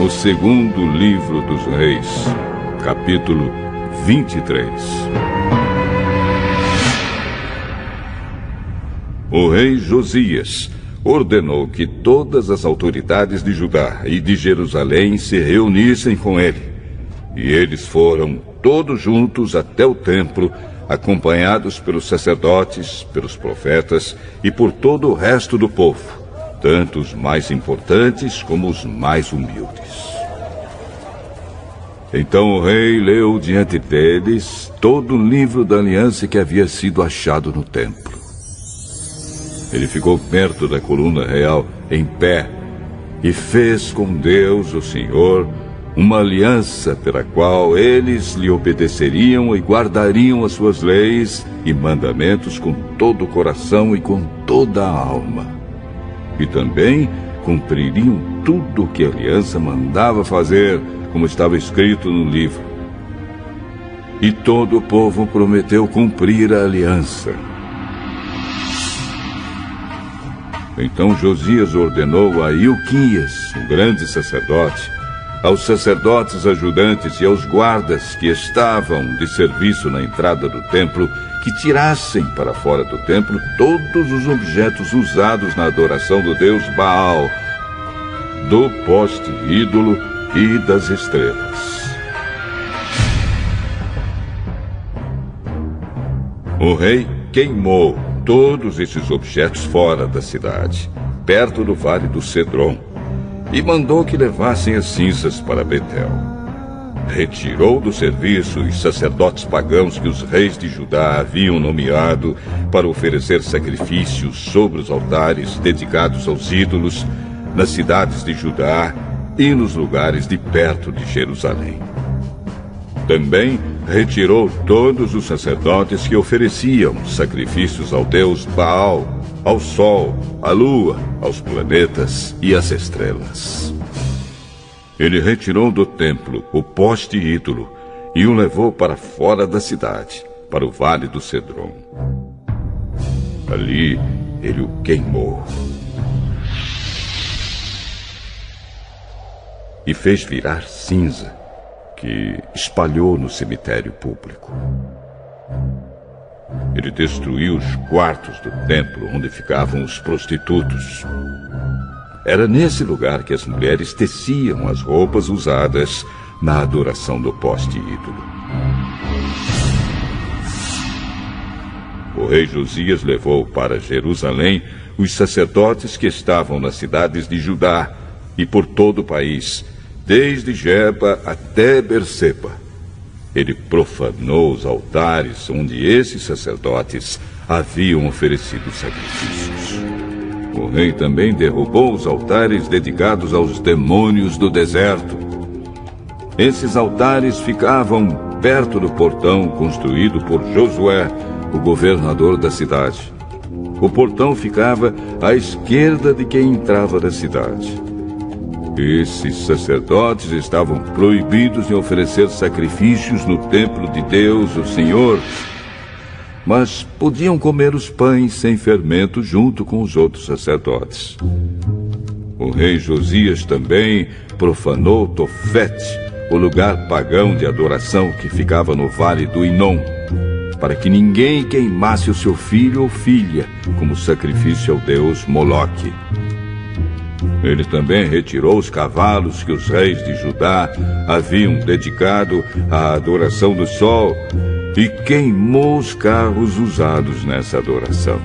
O segundo livro dos Reis, capítulo 23. O rei Josias ordenou que todas as autoridades de Judá e de Jerusalém se reunissem com ele. E eles foram todos juntos até o templo, acompanhados pelos sacerdotes, pelos profetas e por todo o resto do povo, tanto os mais importantes como os mais humildes. Então o rei leu diante deles todo o livro da aliança que havia sido achado no templo. Ele ficou perto da coluna real, em pé, e fez com Deus, o Senhor, uma aliança pela qual eles lhe obedeceriam e guardariam as suas leis e mandamentos com todo o coração e com toda a alma. E também cumpririam tudo o que a aliança mandava fazer, como estava escrito no livro. E todo o povo prometeu cumprir a aliança. Então Josias ordenou a Ilquias, o grande sacerdote, aos sacerdotes ajudantes e aos guardas que estavam de serviço na entrada do templo, que tirassem para fora do templo todos os objetos usados na adoração do deus Baal, do poste ídolo e das estrelas. O rei queimou todos esses objetos fora da cidade, perto do vale do Cedron, e mandou que levassem as cinzas para Betel. Retirou do serviço os sacerdotes pagãos que os reis de Judá haviam nomeado para oferecer sacrifícios sobre os altares dedicados aos ídolos, nas cidades de Judá e nos lugares de perto de Jerusalém. Também retirou todos os sacerdotes que ofereciam sacrifícios ao deus Baal, ao sol, à lua, aos planetas e às estrelas. Ele retirou do templo o poste ídolo e o levou para fora da cidade, para o vale do Cedron. Ali ele o queimou e fez virar cinza, que espalhou no cemitério público. Ele destruiu os quartos do templo onde ficavam os prostitutos. Era nesse lugar que as mulheres teciam as roupas usadas na adoração do poste ídolo. O rei Josias levou para Jerusalém os sacerdotes que estavam nas cidades de Judá e por todo o país, desde Geba até Berseba. Ele profanou os altares onde esses sacerdotes haviam oferecido sacrifícios. O rei também derrubou os altares dedicados aos demônios do deserto. Esses altares ficavam perto do portão construído por Josué, o governador da cidade. O portão ficava à esquerda de quem entrava da cidade. Esses sacerdotes estavam proibidos de oferecer sacrifícios no templo de Deus, o Senhor, mas podiam comer os pães sem fermento junto com os outros sacerdotes. O rei Josias também profanou Tofete, o lugar pagão de adoração que ficava no vale do Inom, para que ninguém queimasse o seu filho ou filha como sacrifício ao deus Moloque. Ele também retirou os cavalos que os reis de Judá haviam dedicado à adoração do sol e queimou os carros usados nessa adoração.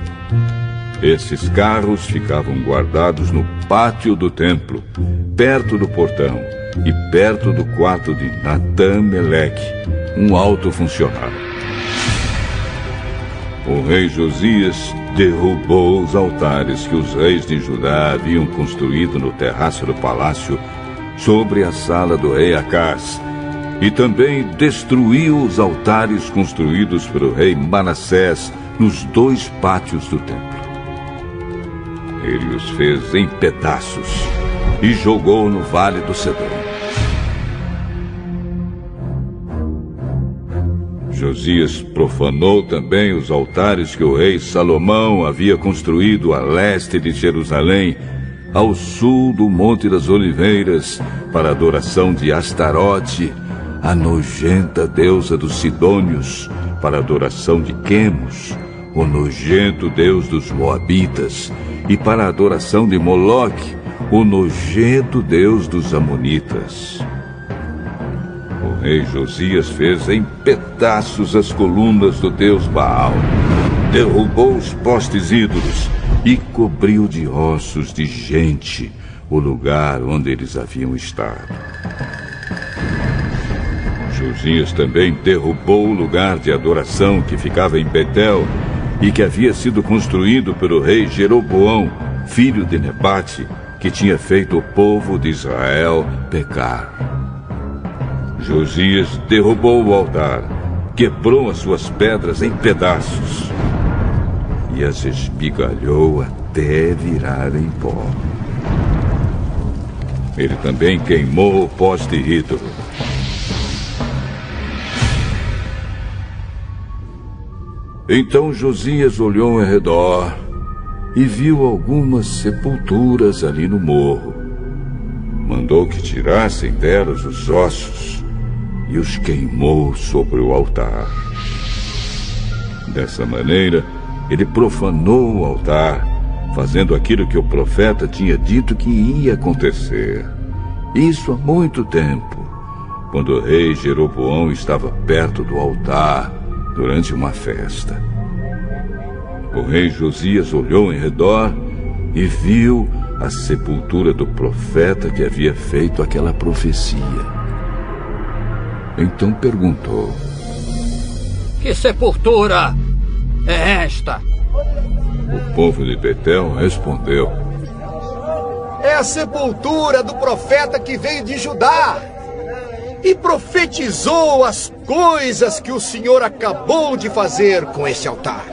Esses carros ficavam guardados no pátio do templo, perto do portão e perto do quarto de Natã-Meleque, um alto funcionário. O rei Josias derrubou os altares que os reis de Judá haviam construído no terraço do palácio sobre a sala do rei Acás, e também destruiu os altares construídos pelo rei Manassés nos 2 pátios do templo. Ele os fez em pedaços e jogou no vale do Cedron. Josias profanou também os altares que o rei Salomão havia construído a leste de Jerusalém, ao sul do Monte das Oliveiras, para a adoração de Astarote, a nojenta deusa dos Sidônios, para a adoração de Quemos, o nojento deus dos Moabitas, e para a adoração de Moloque, o nojento deus dos Amonitas. O rei Josias fez em pedaços as colunas do deus Baal, derrubou os postes ídolos e cobriu de ossos de gente o lugar onde eles haviam estado. Josias também derrubou o lugar de adoração que ficava em Betel e que havia sido construído pelo rei Jeroboão, filho de Nebate, que tinha feito o povo de Israel pecar. Josias derrubou o altar, quebrou as suas pedras em pedaços e as esmigalhou até virar em pó. Ele também queimou o poste ídolo. Então Josias olhou ao redor e viu algumas sepulturas ali no morro. Mandou que tirassem delas os ossos e os queimou sobre o altar. Dessa maneira, ele profanou o altar, fazendo aquilo que o profeta tinha dito que ia acontecer. Isso há muito tempo, quando o rei Jeroboão estava perto do altar durante uma festa. O rei Josias olhou em redor e viu a sepultura do profeta que havia feito aquela profecia. Então perguntou: Que sepultura é esta? O povo de Betel respondeu: É a sepultura do profeta que veio de Judá e profetizou as coisas que o Senhor acabou de fazer com esse altar.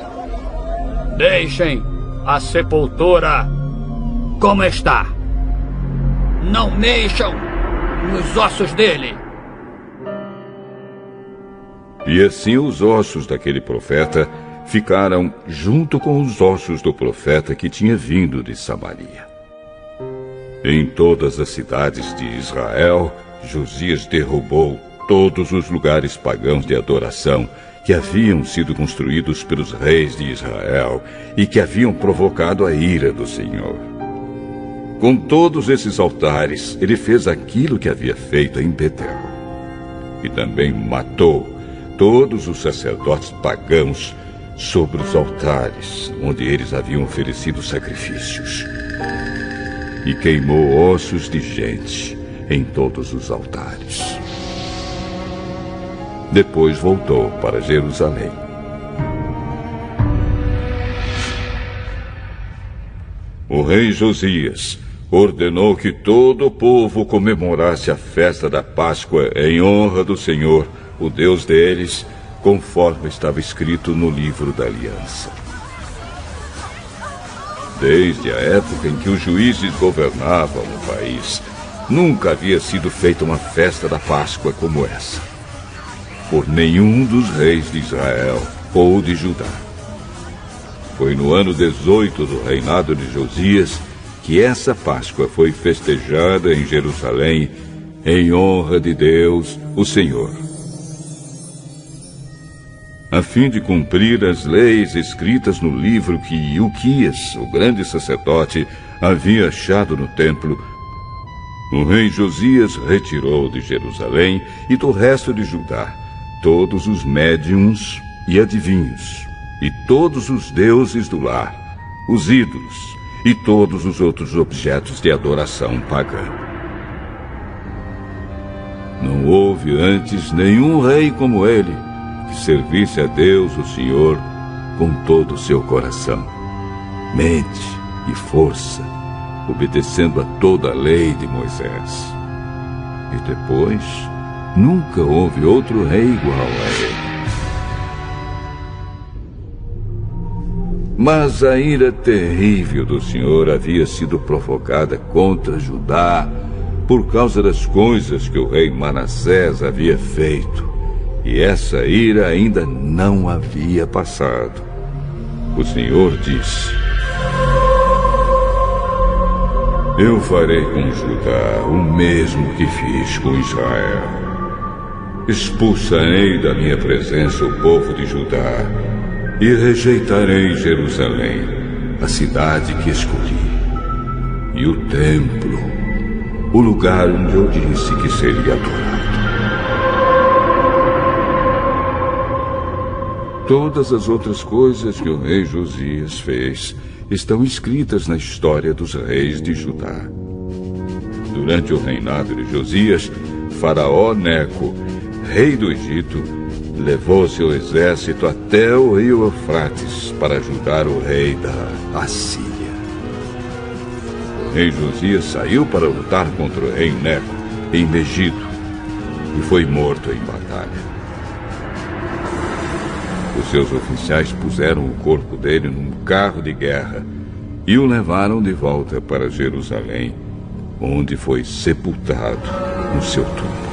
Deixem a sepultura como está. Não mexam nos ossos dele. E assim os ossos daquele profeta ficaram junto com os ossos do profeta que tinha vindo de Samaria. Em todas as cidades de Israel, Josias derrubou todos os lugares pagãos de adoração que haviam sido construídos pelos reis de Israel e que haviam provocado a ira do Senhor. Com todos esses altares, ele fez aquilo que havia feito em Betel. E também matou todos os sacerdotes pagãos sobre os altares onde eles haviam oferecido sacrifícios. E queimou ossos de gente em todos os altares. Depois voltou para Jerusalém. O rei Josias ordenou que todo o povo comemorasse a festa da Páscoa em honra do Senhor, o Deus deles, conforme estava escrito no livro da aliança. Desde a época em que os juízes governavam o país, nunca havia sido feita uma festa da Páscoa como essa, por nenhum dos reis de Israel ou de Judá. Foi no ano 18 do reinado de Josias que essa Páscoa foi festejada em Jerusalém em honra de Deus, o Senhor. A fim de cumprir as leis escritas no livro que Ilquias, o grande sacerdote, havia achado no templo, o rei Josias retirou de Jerusalém e do resto de Judá todos os médiuns e adivinhos, e todos os deuses do lar, os ídolos e todos os outros objetos de adoração pagã. Não houve antes nenhum rei como ele, que servisse a Deus, o Senhor, com todo o seu coração, mente e força, obedecendo a toda a lei de Moisés. E depois, nunca houve outro rei igual a ele. Mas a ira terrível do Senhor havia sido provocada contra Judá por causa das coisas que o rei Manassés havia feito. E essa ira ainda não havia passado. O Senhor disse: Eu farei com Judá o mesmo que fiz com Israel. Expulsarei da minha presença o povo de Judá e rejeitarei Jerusalém, a cidade que escolhi, e o templo, o lugar onde eu disse que seria adorado. Todas as outras coisas que o rei Josias fez estão escritas na história dos reis de Judá. Durante o reinado de Josias, Faraó Neco, rei do Egito, levou seu exército até o rio Eufrates para ajudar o rei da Assíria. O rei Josias saiu para lutar contra o rei Neco em Megido e foi morto em batalha. Os seus oficiais puseram o corpo dele num carro de guerra e o levaram de volta para Jerusalém, onde foi sepultado no seu túmulo.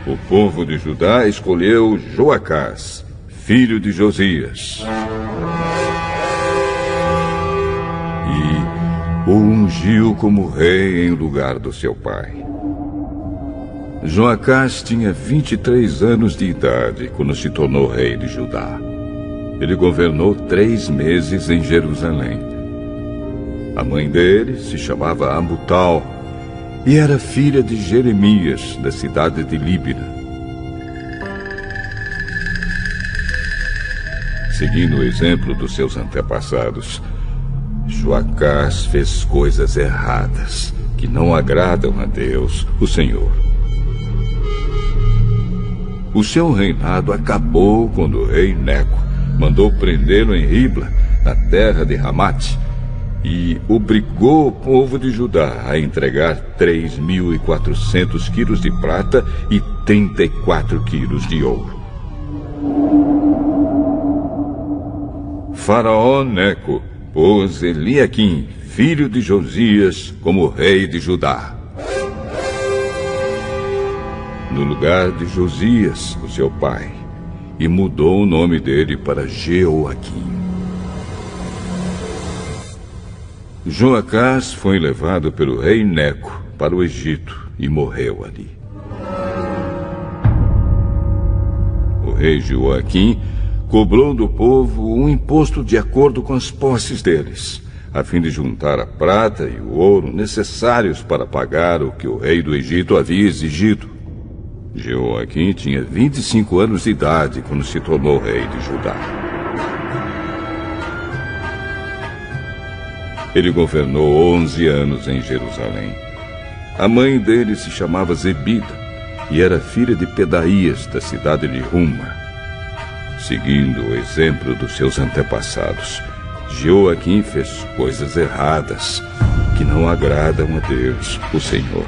O povo de Judá escolheu Joacás, filho de Josias, e o ungiu como rei em lugar do seu pai. Joacás tinha 23 anos de idade quando se tornou rei de Judá. Ele governou 3 meses em Jerusalém. A mãe dele se chamava Amutal e era filha de Jeremias, da cidade de Líbina. Seguindo o exemplo dos seus antepassados, Joacás fez coisas erradas que não agradam a Deus, o Senhor. O seu reinado acabou quando o rei Neco mandou prendê-lo em Ribla, na terra de Ramate, e obrigou o povo de Judá a entregar 3.400 quilos de prata e 34 quilos de ouro. Faraó Neco pôs Eliaquim, filho de Josias, como rei de Judá, no lugar de Josias, o seu pai, e mudou o nome dele para Jeoaquim. Joacás foi levado pelo rei Neco para o Egito e morreu ali. O rei Jeoaquim cobrou do povo um imposto de acordo com as posses deles, a fim de juntar a prata e o ouro necessários para pagar o que o rei do Egito havia exigido. Jeoaquim tinha 25 anos de idade quando se tornou rei de Judá. Ele governou 11 anos em Jerusalém. A mãe dele se chamava Zebida e era filha de Pedaías, da cidade de Ruma. Seguindo o exemplo dos seus antepassados, Jeoaquim fez coisas erradas que não agradam a Deus, o Senhor.